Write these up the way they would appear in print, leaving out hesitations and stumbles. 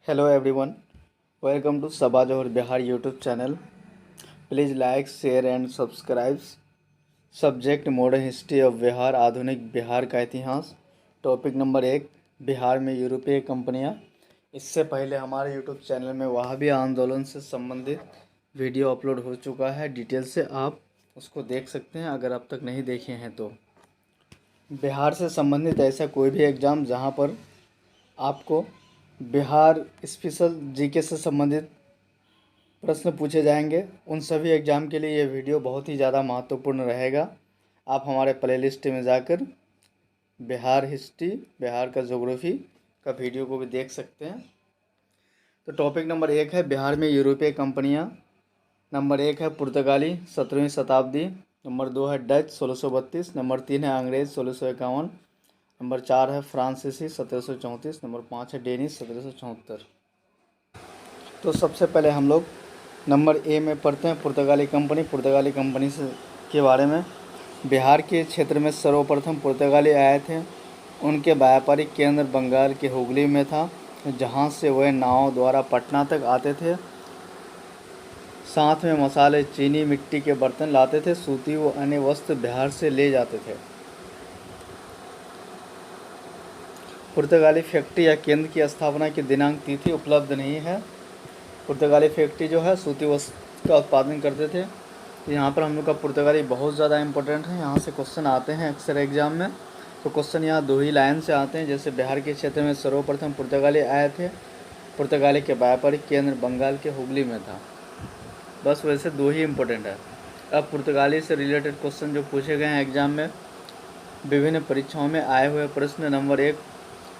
Hello everyone, welcome to Sabah Johar Bihar YouTube channel. Please like, share and subscribe. Subject modern history of Bihar, आधुनिक बिहार का इतिहास। Topic number 1, Bihar में यूरोपीय कंपनियां। इससे पहले हमारे यूट्यूब चैनल में वहाबी आंदोलन से संबंधित वीडियो अपलोड हो चुका है, डिटेल से आप उसको देख सकते हैं अगर अब तक नहीं देखे हैं तो। बिहार से संबंधित ऐसा कोई भी एग्ज़ाम जहां पर आपको बिहार स्पेशल जीके से संबंधित प्रश्न पूछे जाएंगे, उन सभी एग्ज़ाम के लिए ये वीडियो बहुत ही ज़्यादा महत्वपूर्ण रहेगा। आप हमारे प्लेलिस्ट में जाकर बिहार हिस्ट्री, बिहार का ज्योग्राफी का वीडियो को भी देख सकते हैं। तो टॉपिक नंबर 1 है बिहार में यूरोपीय कंपनियां। नंबर 1 है पुर्तगाली 17वीं शताब्दी। नंबर 2 है डच 1632। नंबर 3 है अंग्रेज़ 1651। नंबर 4 है फ्रांसीसी 1734। नंबर 5 है डेनिश 1774। तो सबसे पहले हम लोग नंबर ए में पढ़ते हैं पुर्तगाली कंपनी। पुर्तगाली कंपनी से के बारे में, बिहार के क्षेत्र में सर्वप्रथम पुर्तगाली आए थे। उनके व्यापारिक केंद्र बंगाल के हुगली में था, जहां से वह नाव द्वारा पटना तक आते थे। साथ में मसाले, चीनी, मिट्टी के बर्तन लाते थे। सूती व अन्य वस्त्र बिहार से ले जाते थे। पुर्तगाली फैक्ट्री या केंद्र की स्थापना की दिनांक तिथि उपलब्ध नहीं है। पुर्तगाली फैक्ट्री जो है सूती वस्त्र का उत्पादन करते थे। यहाँ पर हम लोग का पुर्तगाली बहुत ज़्यादा इंपॉर्टेंट है, यहाँ से क्वेश्चन आते हैं अक्सर एग्जाम में। तो क्वेश्चन यहाँ दो ही लाइन से आते हैं, जैसे बिहार के क्षेत्र में सर्वप्रथम पुर्तगाली आए थे। पुर्तगाली के व्यापारिक केंद्र बंगाल के हुगली में था। बस वैसे दो ही इम्पोर्टेंट है। अब पुर्तगाली से रिलेटेड क्वेश्चन जो पूछे गए हैं एग्जाम में, विभिन्न परीक्षाओं में आए हुए प्रश्न। नंबर 1,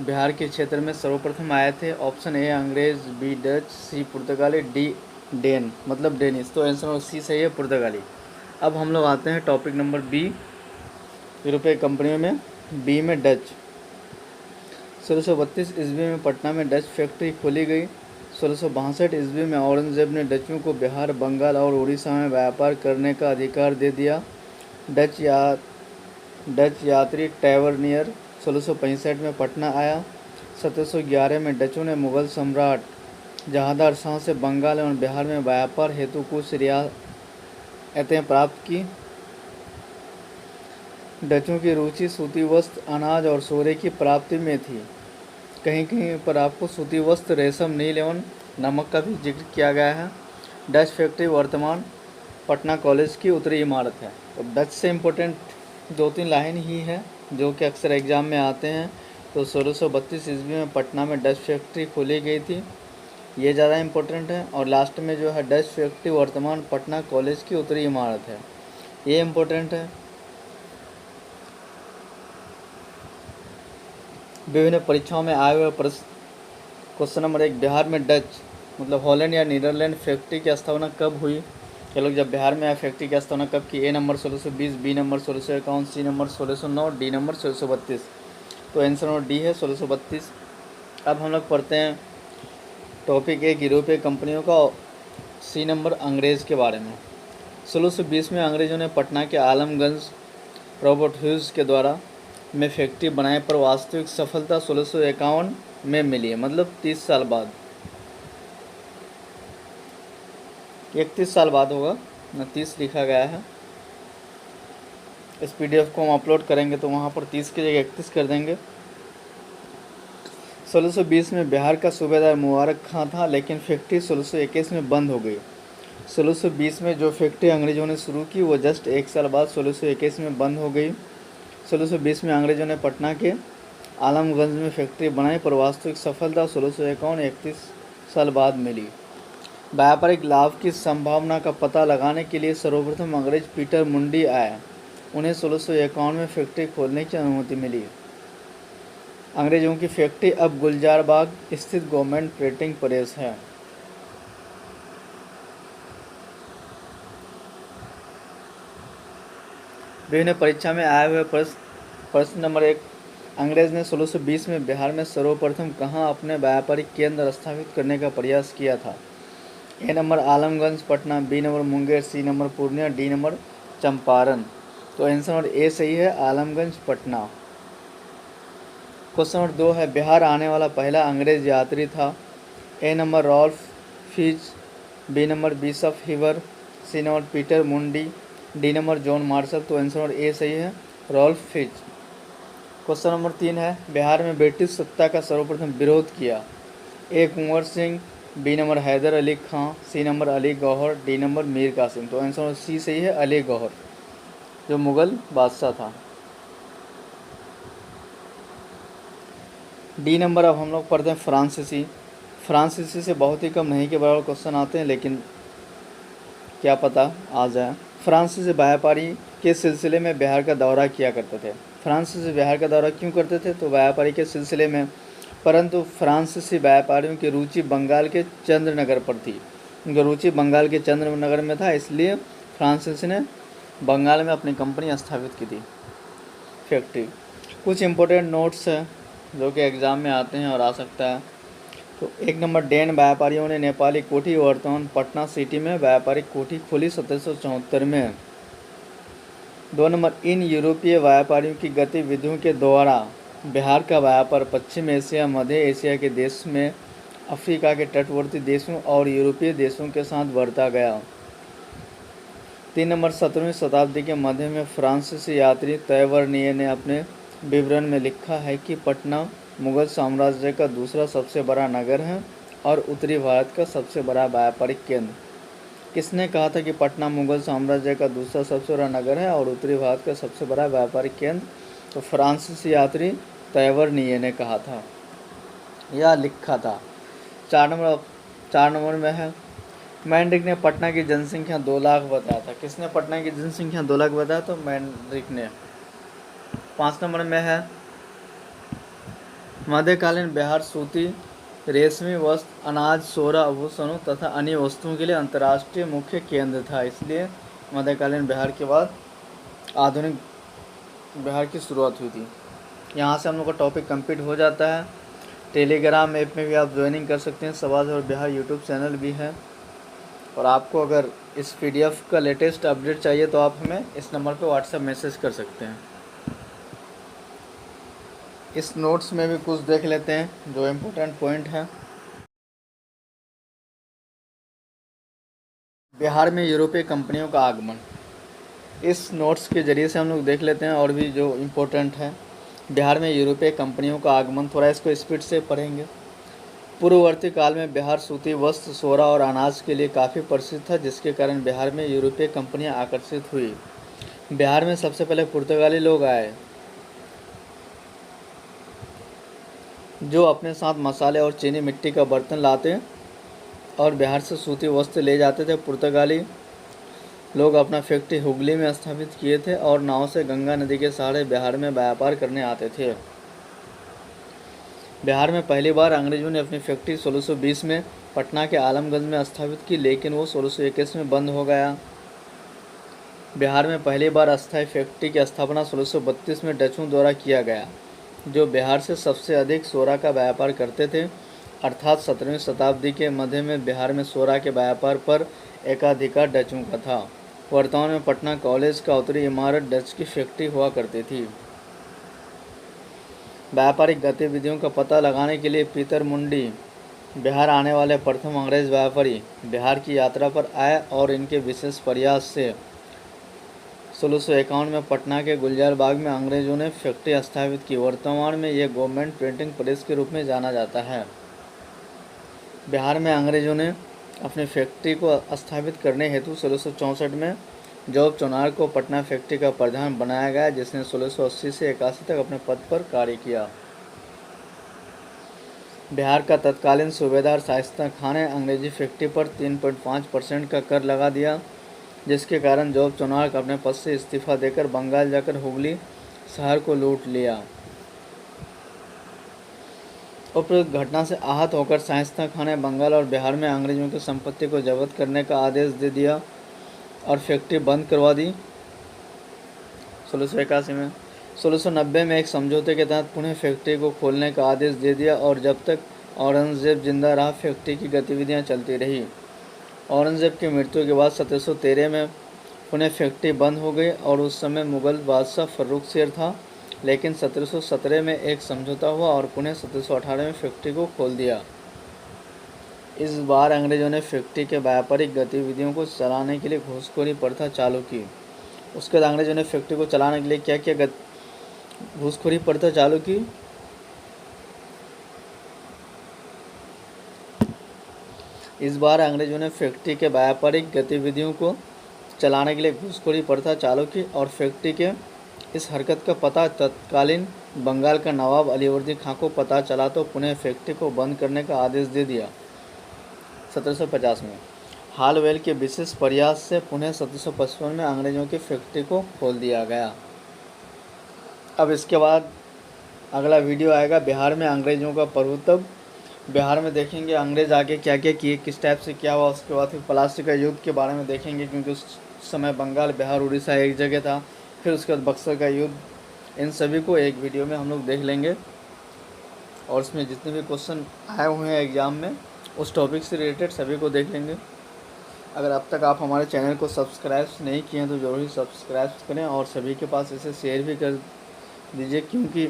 बिहार के क्षेत्र में सर्वप्रथम आए थे। ऑप्शन ए अंग्रेज, बी डच, सी पुर्तगाली, डी डेन मतलब डेनिश। तो आंसर सी सही है, पुर्तगाली। अब हम लोग आते हैं टॉपिक नंबर बी, यूरोपीय कंपनियों में। बी में डच। 1632 ईस्वी में पटना में डच फैक्ट्री खोली गई। 1662 ईस्वी में औरंगजेब ने डचियों को बिहार, बंगाल और उड़ीसा में व्यापार करने का अधिकार दे दिया। डच यात्री टैवर्नियर 1665 में पटना आया। 1711 में डचों ने मुगल सम्राट जहांदार शाह से बंगाल एवं बिहार में व्यापार हेतु कुछ रियायतें प्राप्त की। डचों की रुचि सूती वस्त्र, अनाज और सोरे की प्राप्ति में थी। कहीं कहीं पर आपको सूती वस्त्र, रेशम, नील एवं नमक का भी जिक्र किया गया है। डच फैक्ट्री वर्तमान पटना कॉलेज की उत्तरी इमारत है। तो डच से इम्पोर्टेंट 2-3 लाइन ही है जो कि अक्सर एग्जाम में आते हैं। तो 1632 ईस्वी में पटना में डच फैक्ट्री खोली गई थी, ये ज़्यादा इम्पोर्टेंट है। और लास्ट में जो है डच फैक्ट्री वर्तमान पटना कॉलेज की उत्तरी इमारत है, ये इम्पोर्टेंट है। विभिन्न परीक्षाओं में आए हुए प्रश्न। क्वेश्चन नंबर 1, बिहार में डच मतलब हॉलैंड या नीदरलैंड फैक्ट्री की स्थापना कब हुई? ये लोग जब बिहार में आए फैक्ट्री की स्थापना कब की? A number 1620, B number 1651, C number 1609, D number 1632। तो आंसर नंबर डी है 1632। अब हम लोग पढ़ते हैं टॉपिक 1, यूरोपीय कंपनियों का। सी नंबर अंग्रेज़ के बारे में। 1620 में अंग्रेज़ों ने पटना के आलमगंज रॉबर्ट ह्यूज के द्वारा में फैक्ट्री बनाए, पर वास्तविक सफलता 1651 में मिली है, मतलब 30 साल बाद। 31 साल बाद होगा ना, 30 लिखा गया है। इस PDF को हम अपलोड करेंगे तो वहाँ पर 30 की जगह 31 कर देंगे। 1620 में बिहार का सूबेदार मुबारक खां था, लेकिन फैक्ट्री 1621 में बंद हो गई। 1620 में जो फैक्ट्री अंग्रेज़ों ने शुरू की वो जस्ट 1 साल बाद 1621 में बंद हो गई। 1620 में अंग्रेज़ों ने पटना के आलमगंज में फैक्ट्री बनाई, पर वास्तविक सफलता 1651 31 साल बाद मिली। व्यापारिक लाभ की संभावना का पता लगाने के लिए सर्वप्रथम अंग्रेज पीटर मुंडी आए। उन्हें 1651 में फैक्ट्री खोलने की अनुमति मिली। अंग्रेजों की फैक्ट्री अब गुलजार बाग स्थित गवर्नमेंट प्रिंटिंग प्रेस है। विभिन्न परीक्षा में आए हुए प्रश्न नंबर 1, अंग्रेज ने 1620 में बिहार में सर्वप्रथम कहाँ अपने व्यापारिक केंद्र स्थापित करने का प्रयास किया था? A number Alamganj Patna, B number Munger, C number Purnia, D number Champaran. तो आंसर नंबर ए सही है, आलमगंज पटना। क्वेश्चन नंबर 2 है, बिहार आने वाला पहला अंग्रेज यात्री था। A number Ralph Fitch, B number Bishop Heber, C number Peter Mundy, D number John Marshall. तो आंसर नंबर ए सही है, रॉल्फ फिच। क्वेश्चन नंबर 3 है, बिहार में ब्रिटिश सत्ता का सर्वप्रथम विरोध किया। A Kunwar Singh, B number Haidar Ali Khan, C number Ali Gauhar, D number Mir Qasim. तो आंसर नंबर सी सही है, अली गौहर, जो मुगल बादशाह था। डी नंबर अब हम लोग पढ़ते हैं फ्रांसीसी। फ्रांसीसी से बहुत ही कम नहीं के बराबर क्वेश्चन आते हैं, लेकिन क्या पता आ जाए। फ्रांसीसी व्यापारी के सिलसिले में बिहार का दौरा किया करते थे। फ्रांसीसी बिहार का दौरा क्यों करते थे? तो व्यापारी के सिलसिले में, परंतु फ्रांसीसी व्यापारियों की रुचि बंगाल के चंद्रनगर पर थी। उनकी रुचि बंगाल के चंद्रनगर में था, इसलिए फ्रांसीसी ने बंगाल में अपनी कंपनी स्थापित की थी, फैक्ट्री। कुछ इम्पोर्टेंट नोट्स हैं जो कि एग्ज़ाम में आते हैं और आ सकता है। तो 1 नंबर, डेन व्यापारियों ने नेपाली कोठी वर्तमान पटना सिटी में व्यापारिक कोठी खोली 1774 में। 2 नंबर, इन यूरोपीय व्यापारियों की गतिविधियों के द्वारा बिहार का व्यापार पश्चिम एशिया, मध्य एशिया के देश में, अफ्रीका के तटवर्ती देशों और यूरोपीय देशों के साथ बढ़ता गया। 3 नंबर, 17वीं शताब्दी के मध्य में फ्रांसीसी यात्री तैवर्निये ने अपने विवरण में लिखा है कि पटना मुगल साम्राज्य का दूसरा सबसे बड़ा नगर है और उत्तरी भारत का सबसे बड़ा व्यापारिक केंद्र। किसने कहा था कि पटना मुगल साम्राज्य का दूसरा सबसे बड़ा नगर है और उत्तरी भारत का सबसे बड़ा व्यापारिक केंद्र? तो फ्रांसीसी यात्री तैवर्निये ने कहा था या लिखा था। 4 नंबर में है, मैंड्रिक ने पटना की जनसंख्या 2 लाख बताया था। किसने पटना की जनसंख्या 2 लाख बताया? तो मैंड्रिक ने। 5 नंबर में है, मध्यकालीन बिहार सूती, रेशमी वस्त्र, अनाज, सोरा, आभूषणों तथा अन्य वस्तुओं के लिए अंतर्राष्ट्रीय मुख्य केंद्र था, इसलिए मध्यकालीन बिहार के बाद आधुनिक बिहार की शुरुआत हुई थी। यहाँ से हम लोग का टॉपिक कंप्लीट हो जाता है। टेलीग्राम ऐप में भी आप ज्वाइनिंग कर सकते हैं, सवाल और बिहार यूट्यूब चैनल भी है। और आपको अगर इस PDF का लेटेस्ट अपडेट चाहिए तो आप हमें इस नंबर पर व्हाट्सएप मैसेज कर सकते हैं। इस नोट्स में भी कुछ देख लेते हैं जो इम्पोर्टेंट पॉइंट है। बिहार में यूरोपीय कंपनियों का आगमन, इस नोट्स के ज़रिए से हम लोग देख लेते हैं और भी जो इम्पोर्टेंट है। बिहार में यूरोपीय कंपनियों का आगमन, थोड़ा इसको स्पीड से पढ़ेंगे। पूर्ववर्ती काल में बिहार सूती वस्त्र, सोरा और अनाज के लिए काफ़ी प्रसिद्ध था, जिसके कारण बिहार में यूरोपीय कंपनियां आकर्षित हुई। बिहार में सबसे पहले पुर्तगाली लोग आए जो अपने साथ मसाले और चीनी मिट्टी का बर्तन लाते और बिहार से सूती वस्त्र ले जाते थे। पुर्तगाली लोग अपना फैक्ट्री हुगली में स्थापित किए थे और नाव से गंगा नदी के सहारे बिहार में व्यापार करने आते थे। बिहार में पहली बार अंग्रेजों ने अपनी फैक्ट्री 1620 में पटना के आलमगंज में स्थापित की, लेकिन वो 1621 में बंद हो गया। बिहार में पहली बार अस्थायी फैक्ट्री की स्थापना 1632 में डचों द्वारा किया गया, जो बिहार से सबसे अधिक सोरा का व्यापार करते थे, अर्थात 17वीं शताब्दी के मध्य में बिहार में सोरा के व्यापार पर एकाधिकार डचों का था। वर्तमान में पटना कॉलेज का उत्तरी इमारत डच की फैक्ट्री हुआ करती थी। व्यापारिक गतिविधियों का पता लगाने के लिए पीटर मुंडी बिहार आने वाले प्रथम अंग्रेज व्यापारी बिहार की यात्रा पर आए और इनके विशेष प्रयास से 1651 में पटना के गुलजार बाग में अंग्रेजों ने फैक्ट्री स्थापित की। वर्तमान में यह गवर्नमेंट प्रिंटिंग प्रेस के रूप में जाना जाता है। बिहार में अंग्रेजों ने अपनी फैक्ट्री को स्थापित करने हेतु 1664 में जॉब चौनार को पटना फैक्ट्री का प्रधान बनाया गया, जिसने 1680 से 81 तक अपने पद पर कार्य किया। बिहार का तत्कालीन सूबेदार शाइस्ता खान ने अंग्रेजी फैक्ट्री पर 3.5% का कर लगा दिया, जिसके कारण जॉब चौनार अपने पद से इस्तीफा देकर बंगाल जाकर हुगली शहर को लूट लिया। उपरोक्त घटना से आहत होकर शाइस्ता खान ने बंगाल और बिहार में अंग्रेजों की संपत्ति को जब्त करने का आदेश दे दिया और फैक्ट्री बंद करवा दी। 1681 में 1690 में एक समझौते के तहत पुनः फैक्ट्री को खोलने का आदेश दे दिया और जब तक औरंगजेब जिंदा रहा फैक्ट्री की गतिविधियां चलती रही। औरंगजेब की मृत्यु के बाद 1713 में पुनः फैक्ट्री बंद हो गई और उस समय मुगल बादशाह फर्रुख शेर था, लेकिन 1717 में एक समझौता हुआ और पुनः 1718 में फैक्ट्री को खोल दिया। इस बार अंग्रेजों ने फैक्ट्री के व्यापारिक गतिविधियों को चलाने के लिए घूसखोरी प्रथा चालू की। उसके बाद अंग्रेजों ने फैक्ट्री को चलाने के लिए क्या क्या घूसखोरी प्रथा चालू की। इस बार अंग्रेजों ने फैक्ट्री के व्यापारिक गतिविधियों को चलाने के लिए घूसखोरी प्रथा चालू की और फैक्ट्री के इस हरकत का पता तत्कालीन बंगाल का नवाब अलीवर्दी खां को पता चला तो पुनः फैक्ट्री को बंद करने का आदेश दे दिया। 1750 में हालवेल के विशेष प्रयास से पुनः 1755 में अंग्रेजों की फैक्ट्री को खोल दिया गया। अब इसके बाद अगला वीडियो आएगा बिहार में अंग्रेजों का प्रभुत्व। बिहार में देखेंगे अंग्रेज आगे क्या क्या किए, किस टाइप से क्या हुआ। उसके बाद फिर प्लासी का युद्ध के बारे में देखेंगे, क्योंकि उस समय बंगाल, बिहार, उड़ीसा एक जगह था। फिर उसके बाद बक्सर का युद्ध। इन सभी को एक वीडियो में हम लोग देख लेंगे और उसमें जितने भी क्वेश्चन आए हुए हैं एग्ज़ाम में उस टॉपिक से रिलेटेड सभी को देख लेंगे। अगर अब तक आप हमारे चैनल को सब्सक्राइब नहीं किए हैं तो ज़रूर ही सब्सक्राइब करें और सभी के पास इसे शेयर भी कर दीजिए, क्योंकि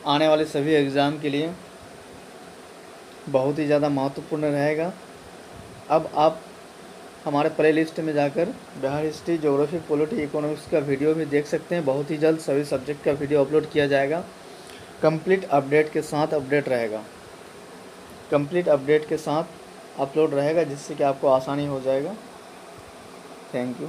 आने वाले सभी एग्ज़ाम के लिए बहुत ही ज़्यादा महत्वपूर्ण रहेगा। अब आप हमारे प्ले लिस्ट में जाकर Bihar history, geography, polity, economics का वीडियो भी देख सकते हैं। बहुत ही जल्द सभी सब्जेक्ट का वीडियो अपलोड किया जाएगा। कंप्लीट अपडेट के साथ अपडेट रहेगा, कंप्लीट अपडेट के साथ अपलोड रहेगा, जिससे कि आपको आसानी हो जाएगा। Thank you.